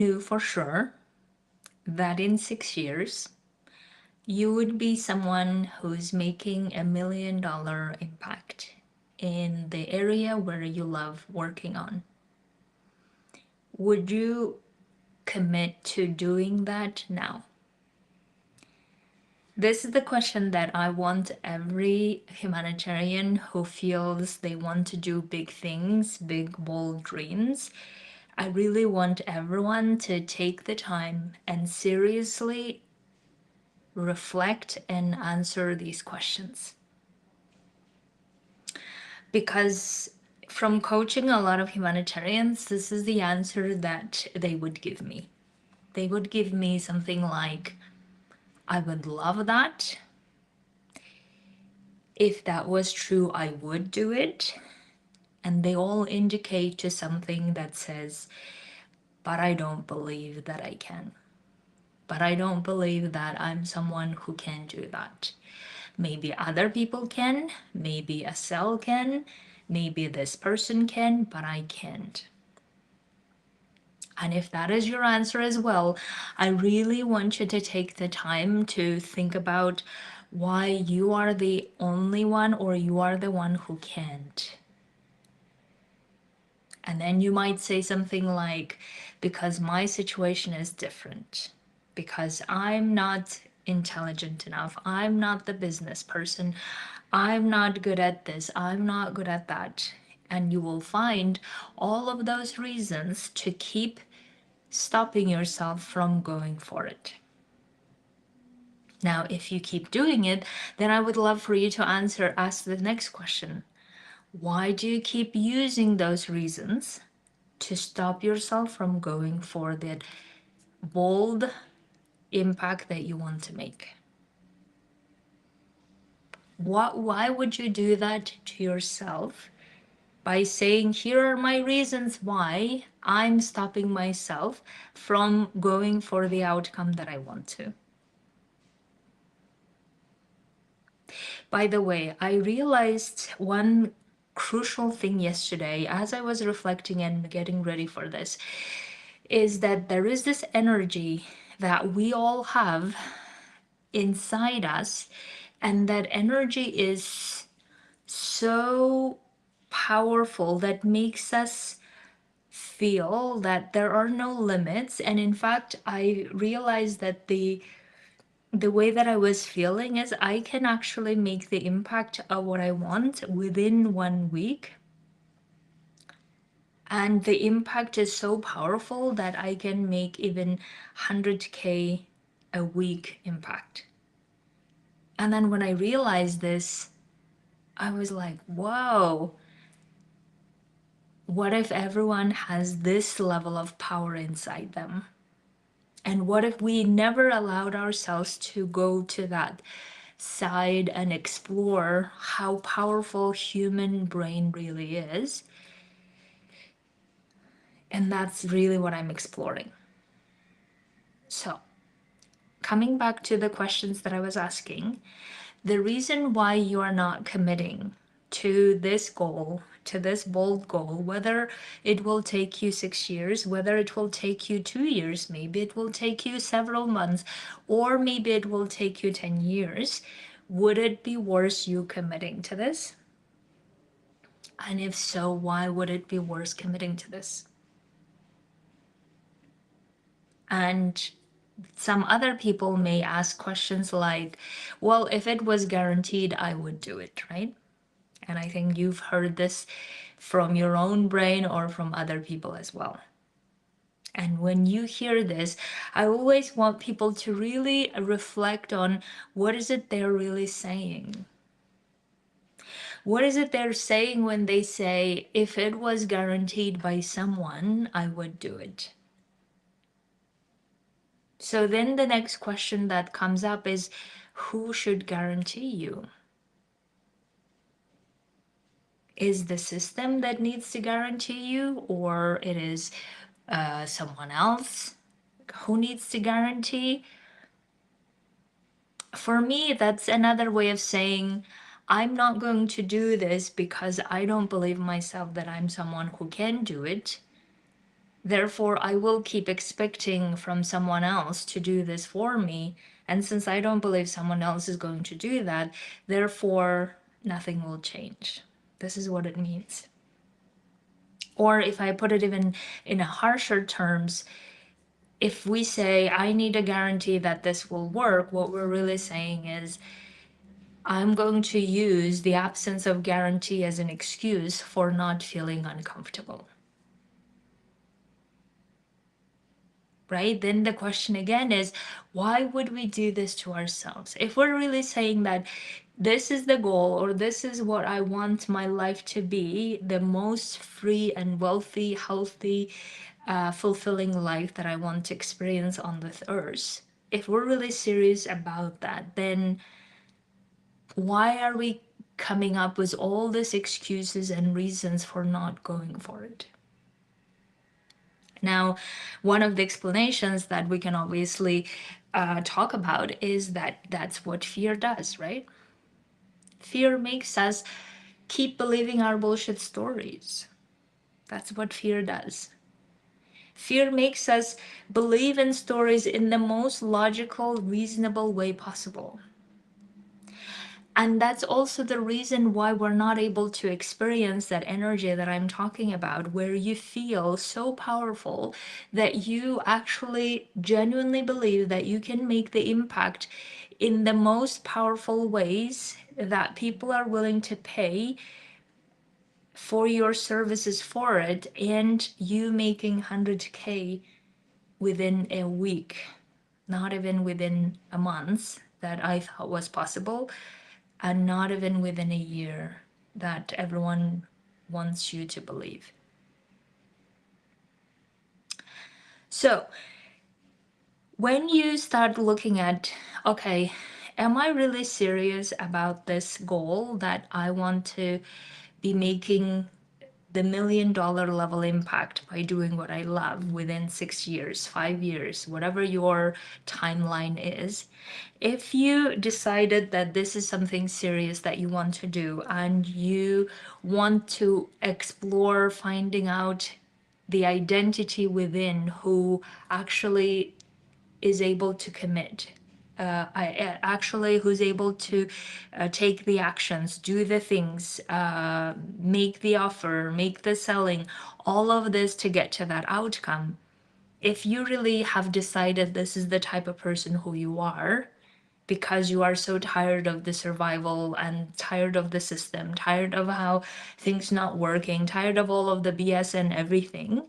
knew for sure that in 6 years you would be someone who's making $1 million impact in the area where you love working on, would you commit to doing that now? This is the question that I want every humanitarian who feels they want to do big things, big, bold dreams. I really want everyone to take the time and seriously reflect and answer these questions. Because from coaching a lot of humanitarians, this is the answer that they would give me. They would give me something like, I would love that. If that was true, I would do it. And they all indicate to something that says, but I don't believe that I can. But I don't believe that I'm someone who can do that. Maybe other people can, maybe a cell can, maybe this person can, but I can't. And if that is your answer as well, I really want you to take the time to think about why you are the only one or you are the one who can't. And then you might say something like, because my situation is different, because I'm not intelligent enough, I'm not the business person, I'm not good at this, I'm not good at that. And you will find all of those reasons to keep stopping yourself from going for it. Now, if you keep doing it, then I would love for you to ask the next question. Why do you keep using those reasons to stop yourself from going for that bold impact that you want to make? Why would you do that to yourself by saying, here are my reasons why I'm stopping myself from going for the outcome that I want to? By the way, I realized one crucial thing yesterday as I was reflecting and getting ready for this, is that there is this energy that we all have inside us, and that energy is so powerful that makes us feel that there are no limits. And in fact, I realized that the way that I was feeling is I can actually make the impact of what I want within 1 week. And the impact is so powerful that I can make even 100K a week impact. And then when I realized this, I was like, whoa, what if everyone has this level of power inside them? And what if we never allowed ourselves to go to that side and explore how powerful human brain really is? And that's really what I'm exploring. So, coming back to the questions that I was asking, the reason why you are not committing to this goal, to this bold goal, whether it will take you 6 years, whether it will take you 2 years, maybe it will take you several months, or maybe it will take you 10 years, would it be worth you committing to this? And if so, why would it be worth committing to this? And some other people may ask questions like, well, if it was guaranteed, I would do it, right? And I think you've heard this from your own brain or from other people as well. And when you hear this, I always want people to really reflect on what is it they're really saying. What is it they're saying when they say, if it was guaranteed by someone, I would do it? So then the next question that comes up is, who should guarantee you? Is the system that needs to guarantee you, or it is someone else who needs to guarantee? For me, that's another way of saying, I'm not going to do this because I don't believe myself that I'm someone who can do it. Therefore, I will keep expecting from someone else to do this for me. And since I don't believe someone else is going to do that, therefore, nothing will change. This is what it means. Or if I put it even in a harsher terms, if we say, I need a guarantee that this will work, what we're really saying is, I'm going to use the absence of guarantee as an excuse for not feeling uncomfortable. Right? Then the question again is, why would we do this to ourselves? If we're really saying that this is the goal, or this is what I want my life to be, the most free and wealthy, healthy, fulfilling life that I want to experience on this earth, if we're really serious about that, then why are we coming up with all these excuses and reasons for not going for it? Now, one of the explanations that we can obviously talk about is that that's what fear does, right? Fear makes us keep believing our bullshit stories. That's what fear does. Fear makes us believe in stories in the most logical, reasonable way possible. And that's also the reason why we're not able to experience that energy that I'm talking about, where you feel so powerful that you actually genuinely believe that you can make the impact in the most powerful ways, that people are willing to pay for your services for it, and you making 100K within a week, not even within a month, that I thought was possible, and not even within a year that everyone wants you to believe. So when you start looking at, okay, am I really serious about this goal that I want to be making the $1 million level impact by doing what I love within 6 years, 5 years, whatever your timeline is? If you decided that this is something serious that you want to do, and you want to explore finding out the identity within who actually is able to commit, actually who's able to take the actions, do the things, make the offer, make the selling, all of this to get to that outcome. If you really have decided this is the type of person who you are, because you are so tired of the survival and tired of the system, tired of how things not working, tired of all of the BS and everything,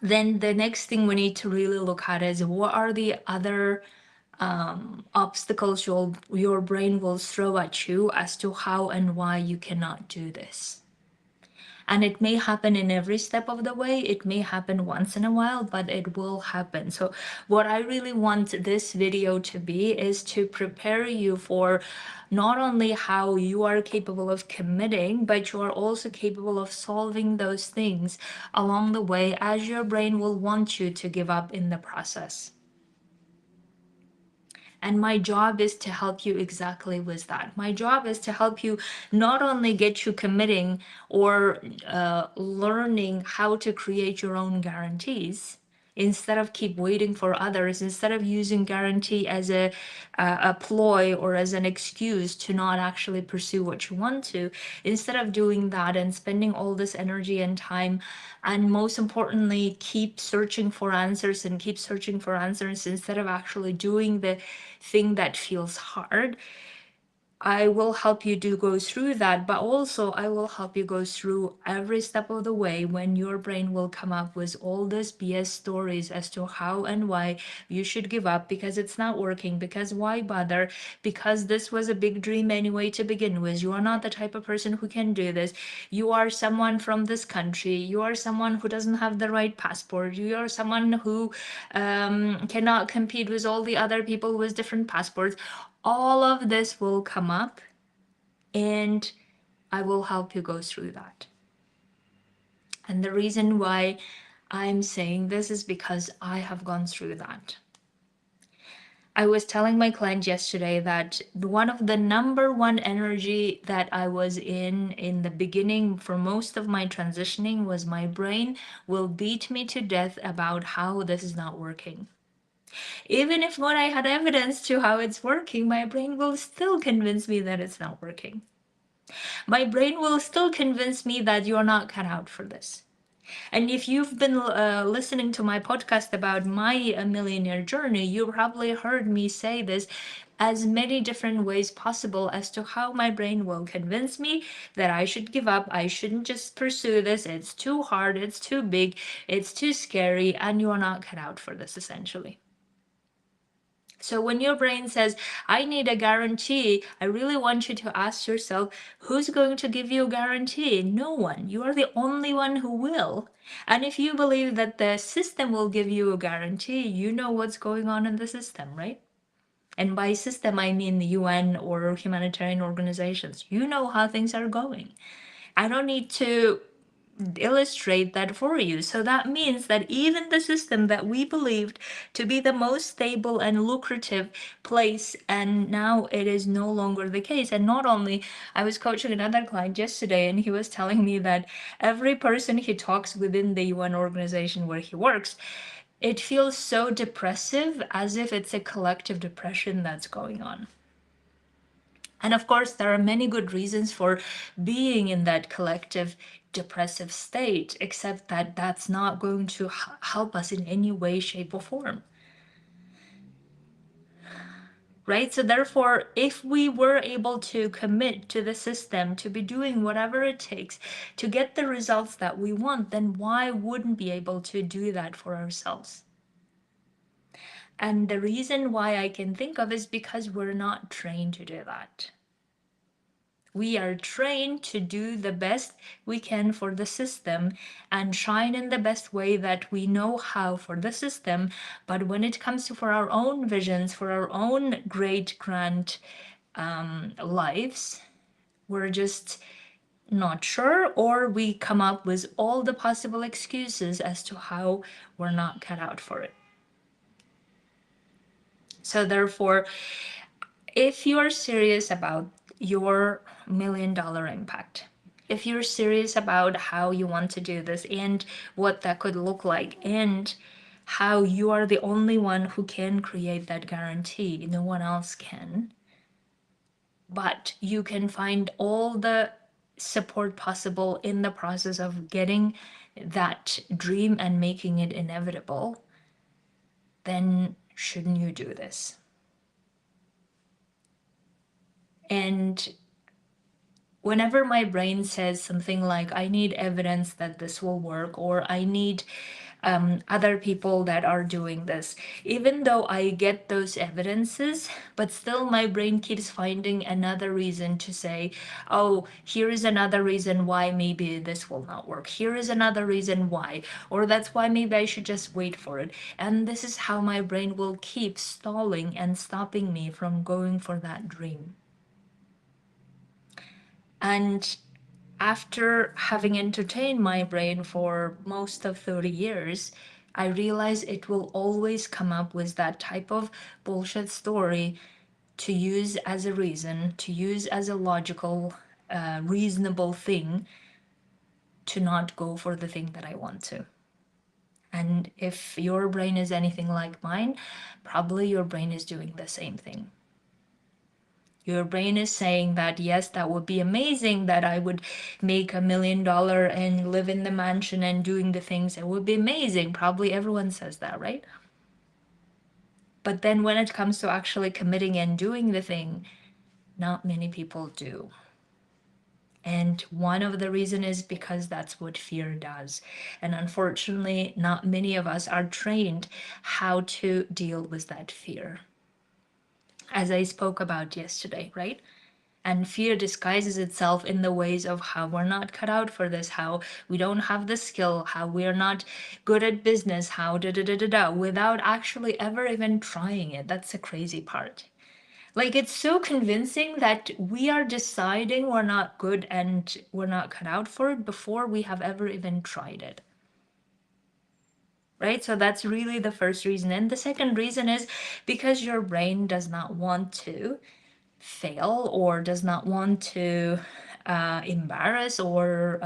then the next thing we need to really look at is, what are the other obstacles your brain will throw at you as to how and why you cannot do this. And it may happen in every step of the way. It may happen once in a while, but it will happen. So what I really want this video to be is to prepare you for not only how you are capable of committing, but you are also capable of solving those things along the way, as your brain will want you to give up in the process. And my job is to help you exactly with that. My job is to help you not only get you committing or learning how to create your own guarantees, instead of keep waiting for others, instead of using guarantee as a ploy or as an excuse to not actually pursue what you want to, instead of doing that and spending all this energy and time, and most importantly, keep searching for answers and keep searching for answers instead of actually doing the thing that feels hard. I will help you to go through that, but also I will help you go through every step of the way when your brain will come up with all these BS stories as to how and why you should give up, because it's not working, because why bother, because this was a big dream anyway to begin with. You are not the type of person who can do this. You are someone from this country. You are someone who doesn't have the right passport. You are someone who cannot compete with all the other people with different passports. All of this will come up, and I will help you go through that. And the reason why I'm saying this is because I have gone through that. I was telling my client yesterday that one of the number one energy that I was in the beginning for most of my transitioning was my brain will beat me to death about how this is not working. Even if when I had evidence to how it's working, my brain will still convince me that it's not working. My brain will still convince me that you're not cut out for this. And if you've been listening to my podcast about my millionaire journey, you probably heard me say this as many different ways possible as to how my brain will convince me that I should give up, I shouldn't just pursue this, it's too hard, it's too big, it's too scary, and you're not cut out for this essentially. So when your brain says, I need a guarantee, I really want you to ask yourself, who's going to give you a guarantee? No one. You are the only one who will. And if you believe that the system will give you a guarantee, you know what's going on in the system, right? And by system, I mean the UN or humanitarian organizations. You know how things are going. I don't need to illustrate that for you. So that means that even the system that we believed to be the most stable and lucrative place, and now it is no longer the case. And not only, I was coaching another client yesterday, and he was telling me that every person he talks within the UN organization where he works, it feels so depressive, as if it's a collective depression that's going on. And of course, there are many good reasons for being in that collective depressive state, except that that's not going to help us in any way, shape, or form. Right? So, therefore, if we were able to commit to the system, to be doing whatever it takes to get the results that we want, then why wouldn't be able to do that for ourselves? And the reason why I can think of is because we're not trained to do that. We are trained to do the best we can for the system and shine in the best way that we know how for the system. But when it comes to for our own visions, for our own great grand lives, we're just not sure, or we come up with all the possible excuses as to how we're not cut out for it. So therefore, if you are serious about your $1 million impact, if you're serious about how you want to do this and what that could look like, and how you are the only one who can create that guarantee, no one else can, but you can find all the support possible in the process of getting that dream and making it inevitable, then shouldn't you do this? And whenever my brain says something like, I need evidence that this will work, or I need other people that are doing this, even though I get those evidences, but still my brain keeps finding another reason to say, oh, here is another reason why maybe this will not work. Here is another reason why, or that's why maybe I should just wait for it. And this is how my brain will keep stalling and stopping me from going for that dream. And after having entertained my brain for most of 30 years, I realize it will always come up with that type of bullshit story to use as a reason, to use as a logical, reasonable thing to not go for the thing that I want to. And if your brain is anything like mine, probably your brain is doing the same thing. Your brain is saying that, yes, that would be amazing that I would make $1 million and live in the mansion and doing the things. It would be amazing. Probably everyone says that, right? But then when it comes to actually committing and doing the thing, not many people do. And one of the reasons is because that's what fear does. And unfortunately, not many of us are trained how to deal with that fear, as I spoke about yesterday, right? And fear disguises itself in the ways of how we're not cut out for this, how we don't have the skill, how we're not good at business, how da da da da da, without actually ever even trying it. That's the crazy part. Like, it's so convincing that we are deciding we're not good and we're not cut out for it before we have ever even tried it. right? So that's really the first reason. And the second reason is because your brain does not want to fail or does not want to embarrass or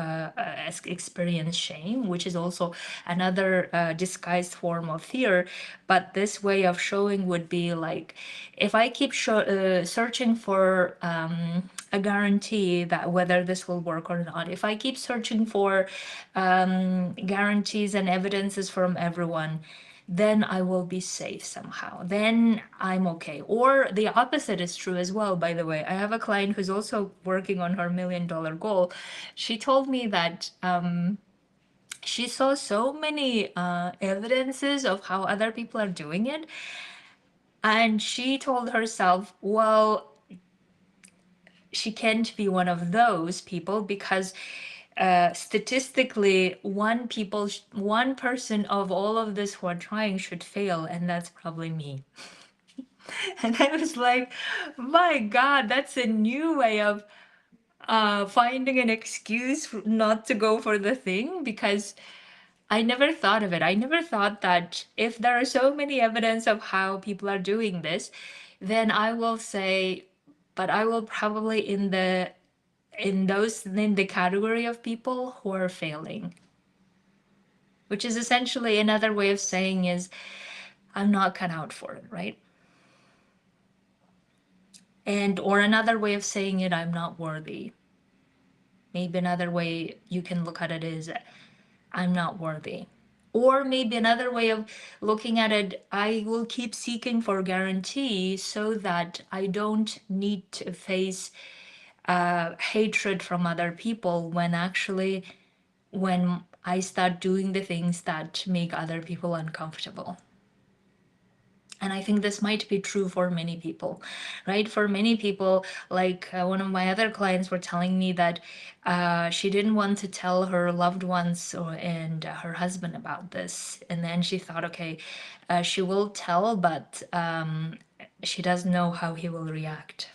experience shame, which is also another disguised form of fear. But this way of showing would be like, if I keep searching for a guarantee that whether this will work or not, if I keep searching for guarantees and evidences from everyone, then I will be safe somehow. Then I'm okay. Or the opposite is true as well, by the way. I have a client who's also working on her $1 million goal. She told me that she saw so many evidences of how other people are doing it. And she told herself, well, she can't be one of those people because statistically one person of all of this who are trying should fail, and that's probably me. And I was like, my God, that's a new way of finding an excuse not to go for the thing, because I never thought of it. I never thought that if there are so many evidence of how people are doing this, then I will say, but I will probably in the category of people who are failing, which is essentially another way of saying is I'm not cut out for it, right? And or another way of saying it, I'm not worthy. Maybe another way you can look at it is I'm not worthy. Or maybe another way of looking at it, I will keep seeking for guarantee so that I don't need to face hatred from other people when actually when I start doing the things that make other people uncomfortable. And I think this might be true for many people, right? For many people, like one of my other clients were telling me that she didn't want to tell her loved ones and her husband about this. And then she thought, okay, she will tell, but she doesn't know how he will react.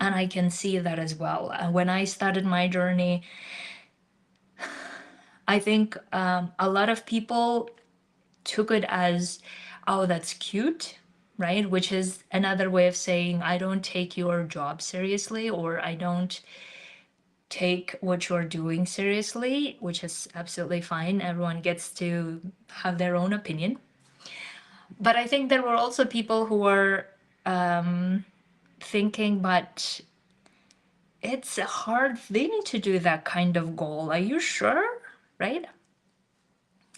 And I can see that as well. When I started my journey, I think a lot of people took it as, oh, that's cute, right? Which is another way of saying, I don't take your job seriously, or I don't take what you're doing seriously, which is absolutely fine. Everyone gets to have their own opinion. But I think there were also people who were thinking, but it's a hard thing to do that kind of goal. Are you sure? Right?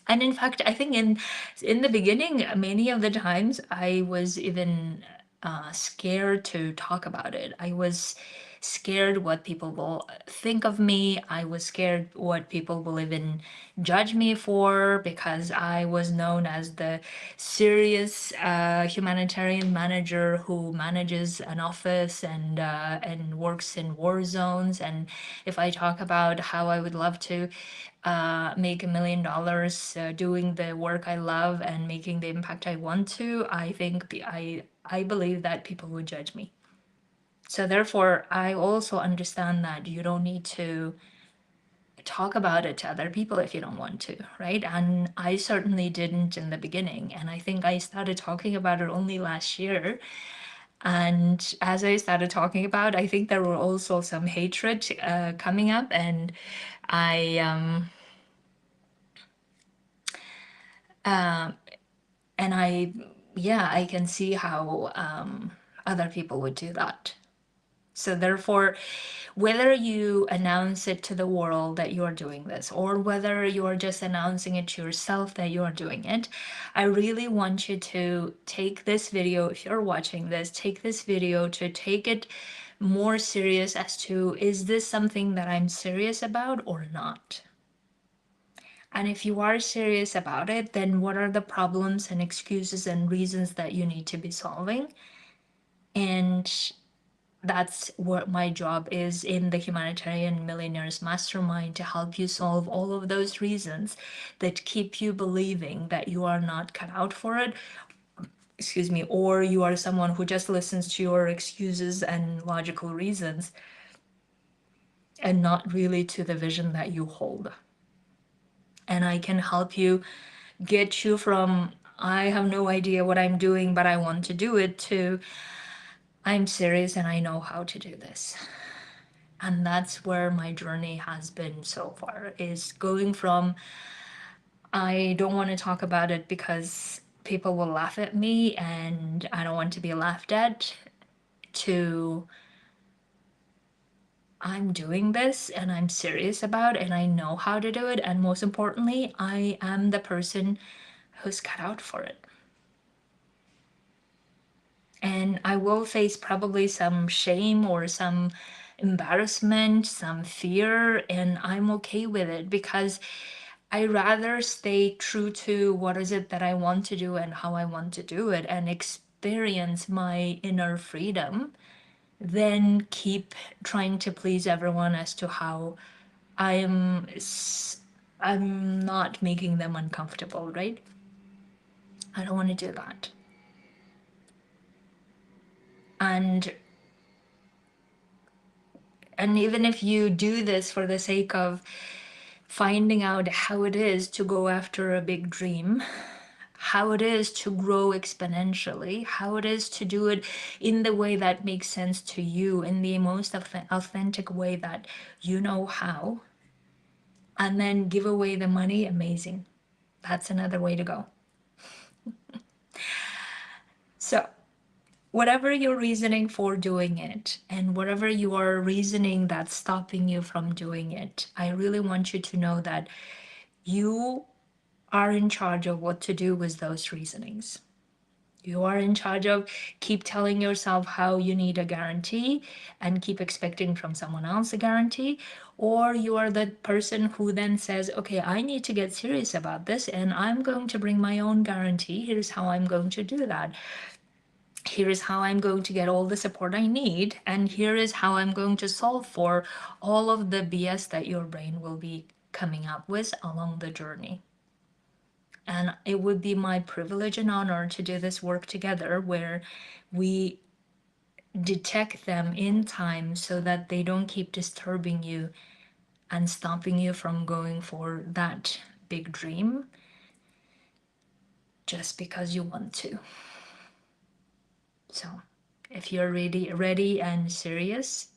And in fact, I think in the beginning, many of the times I was even scared to talk about it. I was scared what people will think of me. I was scared what people will even judge me for, because I was known as the serious humanitarian manager who manages an office and works in war zones. And if I talk about how I would love to make $1 million doing the work I love and making the impact I want to, I think I believe that people would judge me. So therefore, I also understand that you don't need to talk about it to other people if you don't want to, right? And I certainly didn't in the beginning. And I think I started talking about it only last year. And as I started talking about, I think there were also some hatred coming up, and I and I, yeah, I can see how other people would do that. So therefore, whether you announce it to the world that you're doing this, or whether you're just announcing it to yourself that you're doing it, I really want you to take this video, if you're watching this, take this video to take it more serious as to, is this something that I'm serious about or not? And if you are serious about it, then what are the problems and excuses and reasons that you need to be solving? And that's what my job is in the Humanitarian Millionaires Mastermind, to help you solve all of those reasons that keep you believing that you are not cut out for it, excuse me, or you are someone who just listens to your excuses and logical reasons and not really to the vision that you hold. And I can help you get you from I have no idea what I'm doing, but I want to do it to I'm serious and I know how to do this. And that's where my journey has been so far, is going from I don't want to talk about it because people will laugh at me and I don't want to be laughed at, to I'm doing this and I'm serious about it and I know how to do it. And most importantly, I am the person who's cut out for it. And I will face probably some shame or some embarrassment, some fear, and I'm okay with it because I rather stay true to what is it that I want to do and how I want to do it and experience my inner freedom than keep trying to please everyone as to how I'm I'm not making them uncomfortable, right? I don't want to do that. And even if you do this for the sake of finding out how it is to go after a big dream, how it is to grow exponentially, how it is to do it in the way that makes sense to you, in the most authentic way that you know how, and then give away the money, amazing. That's another way to go. So, whatever your reasoning for doing it, and whatever your reasoning that's stopping you from doing it, I really want you to know that you are in charge of what to do with those reasonings. You are in charge of keep telling yourself how you need a guarantee and keep expecting from someone else a guarantee. Or you are the person who then says, okay, I need to get serious about this and I'm going to bring my own guarantee. Here's how I'm going to do that. Here is how I'm going to get all the support I need. And here is how I'm going to solve for all of the BS that your brain will be coming up with along the journey. And it would be my privilege and honor to do this work together where we detect them in time so that they don't keep disturbing you and stopping you from going for that big dream just because you want to. So, if you're ready and serious,